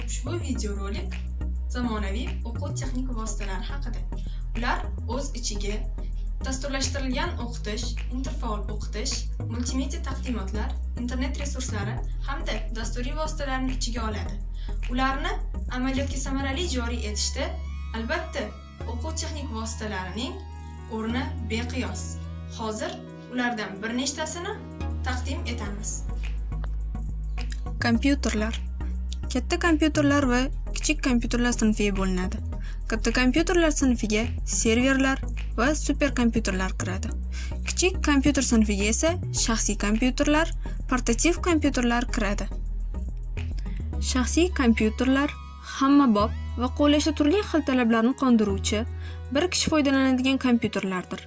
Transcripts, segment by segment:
Ushbu videorolik zamonaviy o'quv-texnik vositalar haqida. Ular o'z ichiga dasturlashtirilgan o'qitish, interfaol o'qitish, multimedia taqdimotlar, internet resurslari hamda dasturiy vositalarni ichiga oladi. Ularni amaliyotga samarali joriy etishda albatta o'quv-texnik vositalarining o'rni beqiyos. Hozir ulardan bir nechtasini taqdim etamiz. Kompyuterlar. Katta kompyuterlar va kichik kompyuterlar sinfiga bo'linadi. Katta kompyuterlar sinfiga serverlar va superkompyuterlar kiradi. Kichik kompyuter sinfiga esa shaxsiy kompyuterlar, portativ kompyuterlar kiradi. Shaxsiy kompyuterlar hammabop va qo'llashda turli xil talablarni qondiruvchi bir kishi foydalanadigan kompyuterlardir.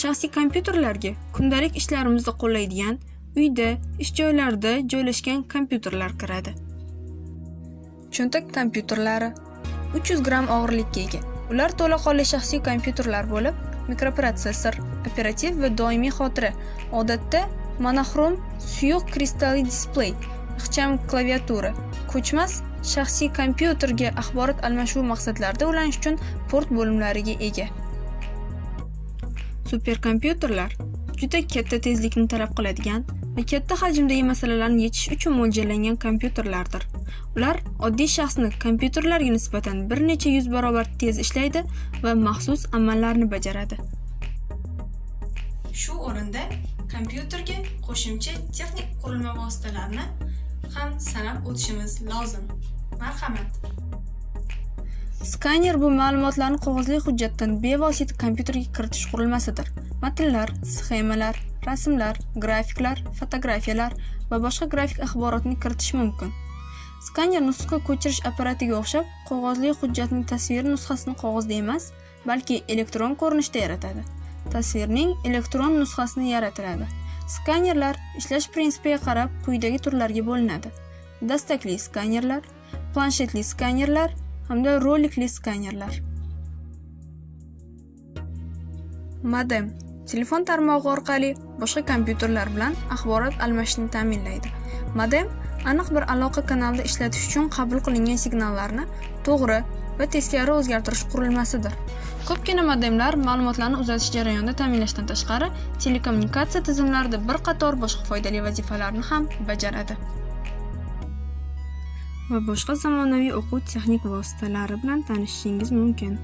Shaxsiy kompyuterlarga kundalik ishlarimizni qo'llaydigan uyda, ish joylarida joylashgan kompyuterlar kiradi. Cho'ntak kompyuterlari 300 gramm og'irlikka ega. Ular to'laqonli shaxsiy kompyuterlar bo'lib, mikroprotsessor, operativ va doimiy xotira, odatda monoxrom suyuq kristalli displey, ixcham klaviatura, ko'chmas shaxsiy kompyuterga axborot almashuv maqsadlarida ulanish uchun port bo'limlariga ega. Superkompyuterlar juda katta tezlikni talab qiladigan va katta hajmdagi masalalarni yechish uchun mo'ljallangan kompyuterlardir. Ular oddiy shaxsni kompyuterlarga nisbatan bir necha yuz barobar tez ishlaydi va maxsus amallarni bajaradi. Shu o'rinda kompyuterga qo'shimcha texnik qurilma vositalarini ham sanab o'tishimiz lozim. Marhamat. Skaner bu ma'lumotlarni qog'ozli hujjatdan bevosita kompyuterga kiritish qurilmasidir. Matnlar, sxemalar, rasmlar, grafiklar, fotografiyalar va boshqa grafik axborotni kiritish mumkin. Skaner nusxa ko'chirish apparatiga o'xshab, qog'ozli hujjatning tasviriy nusxasini qog'ozda emas, balki elektron ko'rinishda yaratadi. Tasvirning elektron nusxasini yaratiladi. Skanerlar ishlash prinsipiga qarab quyidagi turlarga bo'linadi: dastakli skanerlar, planshetli skanerlar hamda rolikli skanerlar. Modem telefon tarmog'i orqali boshqa kompyuterlar bilan axborot almashishni ta'minlaydi. Modem aniq bir aloqa kanalida ishlatish uchun qabul qilingan signallarni to'g'ri va teskari o'zgartirish qurilmasidir. Ko'pgina modemlar ma'lumotlarni uzatish jarayonida ta'minlashdan tashqari, telekommunikatsiya tizimlarida bir qator boshqa foydali vazifalarni ham bajaradi. Va boshqa zamonaviy o'quv texnik vositalari bilan tanishishingiz mumkin.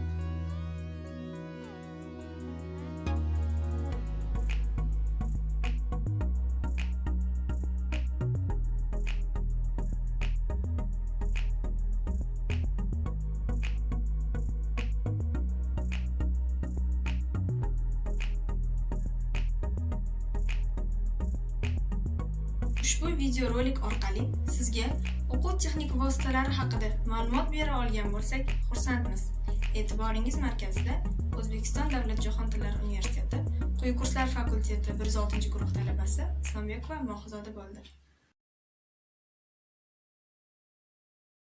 Ushbu videorolik orqali sizga o'quv texnik vositalari haqida ma'lumot bera olgan bo'lsak, xursandmiz. E'tiboringiz markazida O'zbekiston Davlat jahon tillari universiteti Quyi kurslar fakulteti 106 guruh talabasi Islombekova Mohizoda bo'ldi.